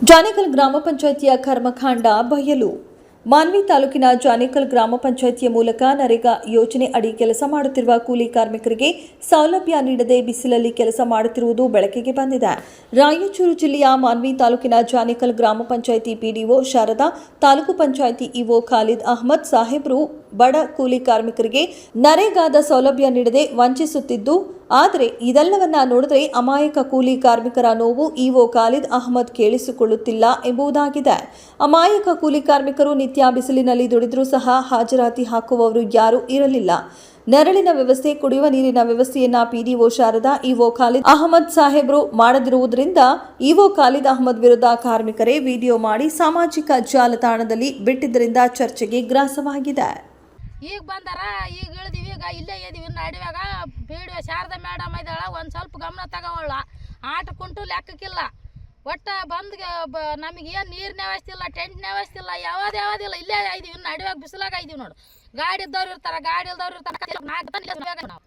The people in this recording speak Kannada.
ಜಾನೇಕಲ್ ಗ್ರಾಮ ಪಂಚಾಯಿತಿಯ ಕರ್ಮಕಾಂಡ ಬಯಲು. ಮಾನ್ವಿ ತಾಲೂಕಿನ ಜಾನೇಕಲ್ ಗ್ರಾಮ ಪಂಚಾಯಿತಿಯ ಮೂಲಕ ನರೇಗಾ ಯೋಜನೆ ಅಡಿ ಕೆಲಸ ಮಾಡುತ್ತಿರುವ ಕೂಲಿ ಕಾರ್ಮಿಕರಿಗೆ ಸೌಲಭ್ಯ ನೀಡದೆ ಬಿಸಿಲಲ್ಲಿ ಕೆಲಸ ಮಾಡುತ್ತಿರುವುದು ಬೆಳಕಿಗೆ ಬಂದಿದೆ. ರಾಯಚೂರು ಜಿಲ್ಲೆಯ ಮಾನ್ವಿ ತಾಲೂಕಿನ ಜಾನೇಕಲ್ ಗ್ರಾಮ ಪಂಚಾಯಿತಿ ಪಿಡಿಒ ಶಾರದಾ, ತಾಲೂಕು ಪಂಚಾಯಿತಿ ಇಒ ಖಾಲಿದ್ ಅಹಮದ್ ಸಾಹೇಬ್ರು ಬಡ ಕೂಲಿ ಕಾರ್ಮಿಕರಿಗೆ ನರೇಗಾದ ಸೌಲಭ್ಯ ನೀಡದೆ ವಂಚಿಸುತ್ತಿದ್ದು, ಆದರೆ ಇದೆಲ್ಲವನ್ನ ನೋಡಿದರೆ ಅಮಾಯಕ ಕೂಲಿ ಕಾರ್ಮಿಕರ ನೋವು ಇಒ ಖಾಲಿದ್ ಅಹಮದ್ ಕೇಳಿಸಿಕೊಳ್ಳುತ್ತಿಲ್ಲ ಎಂಬುದಾಗಿದೆ. ಅಮಾಯಕ ಕೂಲಿ ಕಾರ್ಮಿಕರು ನಿತ್ಯ ಬಿಸಿಲಿನಲ್ಲಿ ದುಡಿದರೂ ಸಹ ಹಾಜರಾತಿ ಹಾಕುವವರು ಯಾರೂ ಇರಲಿಲ್ಲ. ನೆರಳಿನ ವ್ಯವಸ್ಥೆ, ಕುಡಿಯುವ ನೀರಿನ ವ್ಯವಸ್ಥೆಯನ್ನ ಪಿಡಿಒ ಶಾರದಾ, ಇಒ ಖಾಲಿದ್ ಅಹಮದ್ ಸಾಹೇಬ್ರು ಮಾಡದಿರುವುದರಿಂದ ಇಒ ಖಾಲಿದ್ ಅಹಮದ್ ವಿರುದ್ಧ ಕಾರ್ಮಿಕರೇ ವಿಡಿಯೋ ಮಾಡಿ ಸಾಮಾಜಿಕ ಜಾಲತಾಣದಲ್ಲಿ ಬಿಟ್ಟಿದ್ದರಿಂದ ಚರ್ಚೆಗೆ ಗ್ರಾಸವಾಗಿದೆ. ಈಗ ಬಂದಾರ, ಈಗ ಇಳಿದೀವಿ, ಈಗ ಇಲ್ಲೇ ಇದೀವಿ ನಡುವಾಗ. ಪಿಡಿಒ ಶಾರದಾ ಮೇಡಮ್ ಇದ್ದಾಳ, ಒಂದು ಸ್ವಲ್ಪ ಗಮನ ತಗೋವಲ್ಲ. ಆಟ ಕುಂಟು ಲೆಕ್ಕಕ್ಕಿಲ್ಲ. ಒಟ್ಟು ಬಂದು ನಮಗೆ ಏನು ನೀರಿನ ವ್ಯವಸ್ಥೆ ಇಲ್ಲ, ಟೆಂಟ್ನ ವ್ಯವಸ್ಥೆ ಇಲ್ಲ, ಯಾವುದಿಲ್ಲ. ಇಲ್ಲೇ ಇದೀವಿ ನಡುವಾಗ, ಬಿಸಿಲಾಗ ಇದೀವಿ ನೋಡು. ಗಾಡಿ ಇದ್ದವ್ರು ಇರ್ತಾರೆ, ಗಾಡಿ ಇಲ್ದವ್ರು ಇರ್ತಾರೆ. ನಾವು